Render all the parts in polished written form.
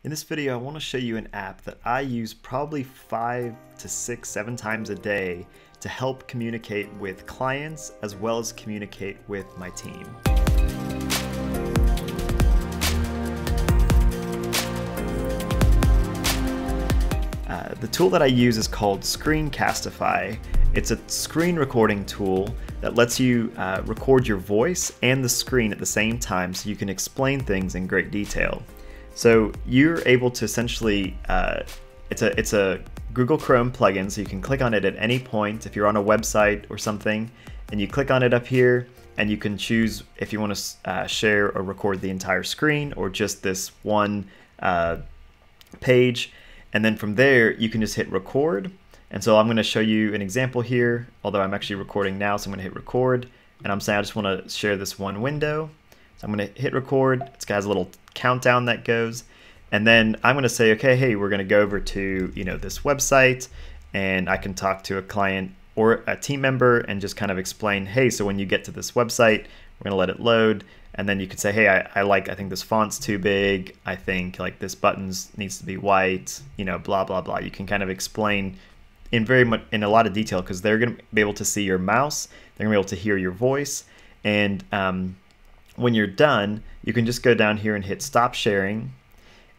In this video, I want to show you an app that I use probably 5 to 6, 7 times a day to help communicate with clients as well as communicate with my team. The tool that I use is called Screencastify. It's a screen recording tool that lets you record your voice and the screen at the same time so you can explain things in great detail. So you're able to essentially, it's a Google Chrome plugin, so you can click on it at any point if you're on a website or something, and you click on it up here and you can choose if you want to share or record the entire screen or just this one page. And then from there, you can just hit record. And so I'm going to show you an example here, although I'm actually recording now, so I'm going to hit record. And I'm saying I just want to share this one window. So I'm going to hit record. It has a little countdown that goes. And then I'm going to say, okay, hey, we're going to go over to, this website, and I can talk to a client or a team member and just kind of explain, hey, so when you get to this website, we're going to let it load. And then you could say, hey, I think this font's too big. I think like this buttons needs to be white, blah, blah, blah. You can kind of explain in a lot of detail because they're going to be able to see your mouse. They're going to be able to hear your voice. And when you're done, you can just go down here and hit stop sharing.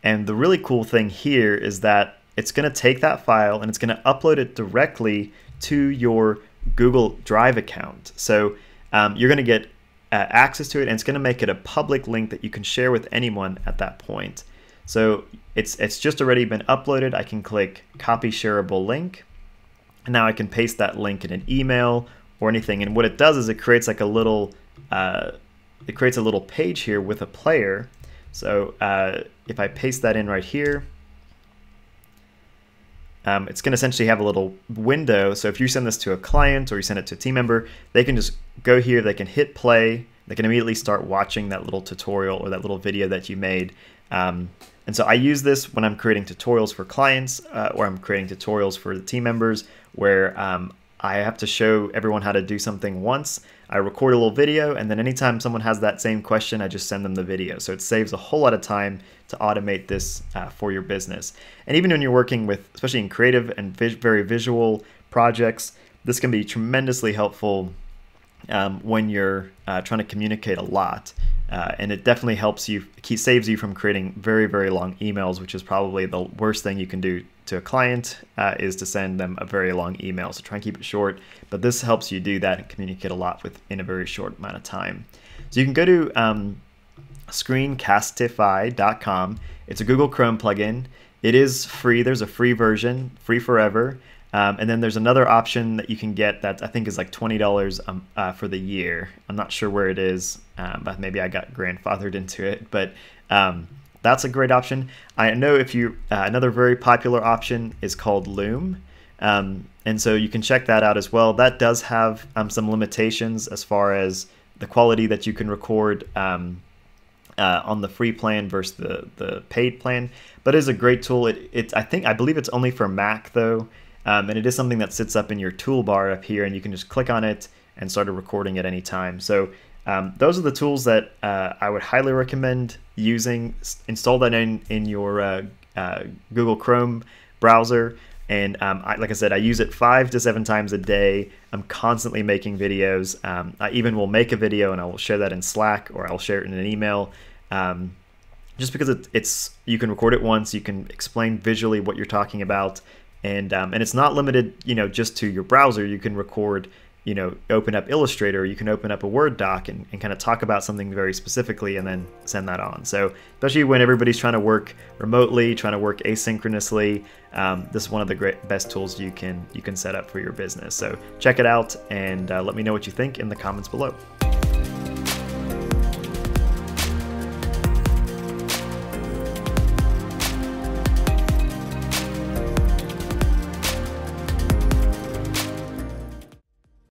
And the really cool thing here is that it's going to take that file and it's going to upload it directly to your Google Drive account. So you're going to get access to it, and it's going to make it a public link that you can share with anyone at that point. So it's just already been uploaded. I can click copy shareable link, and now I can paste that link in an email or anything. And what it does is it creates like a little page here with a player. So if I paste that in right here, it's going to essentially have a little window. So if you send this to a client or you send it to a team member, they can just go here, they can hit play, they can immediately start watching that little tutorial or that little video that you made. And so I use this when I'm creating tutorials for clients or I'm creating tutorials for the team members where I have to show everyone how to do something once. I record a little video, and then anytime someone has that same question, I just send them the video. So it saves a whole lot of time to automate this for your business. And even when you're working with, especially in creative and very visual projects, this can be tremendously helpful when you're trying to communicate a lot. And it definitely helps you, saves you from creating very, very long emails, which is probably the worst thing you can do to a client is to send them a very long email. So try and keep it short, but this helps you do that and communicate a lot in a very short amount of time. So you can go to screencastify.com. It's a Google Chrome plugin. It is free. There's a free version, free forever. And then there's another option that you can get that I think is like $20 for the year. I'm not sure where it is, but maybe I got grandfathered into it. But that's a great option. I know if you another very popular option is called Loom, and so you can check that out as well. That does have some limitations as far as the quality that you can record on the free plan versus the paid plan, but it is a great tool. I believe it's only for Mac though. And it is something that sits up in your toolbar up here, and you can just click on it and start recording at any time. So those are the tools that I would highly recommend using. Install that in your Google Chrome browser. And like I said, I use it 5 to 7 times a day. I'm constantly making videos. I even will make a video and I will share that in Slack, or I'll share it in an email. Just because you can record it once, you can explain visually what you're talking about. And it's not limited, just to your browser. You can record, open up Illustrator, you can open up a Word doc and kind of talk about something very specifically and then send that on. So especially when everybody's trying to work remotely, trying to work asynchronously, this is one of the best tools you can set up for your business. So check it out and let me know what you think in the comments below.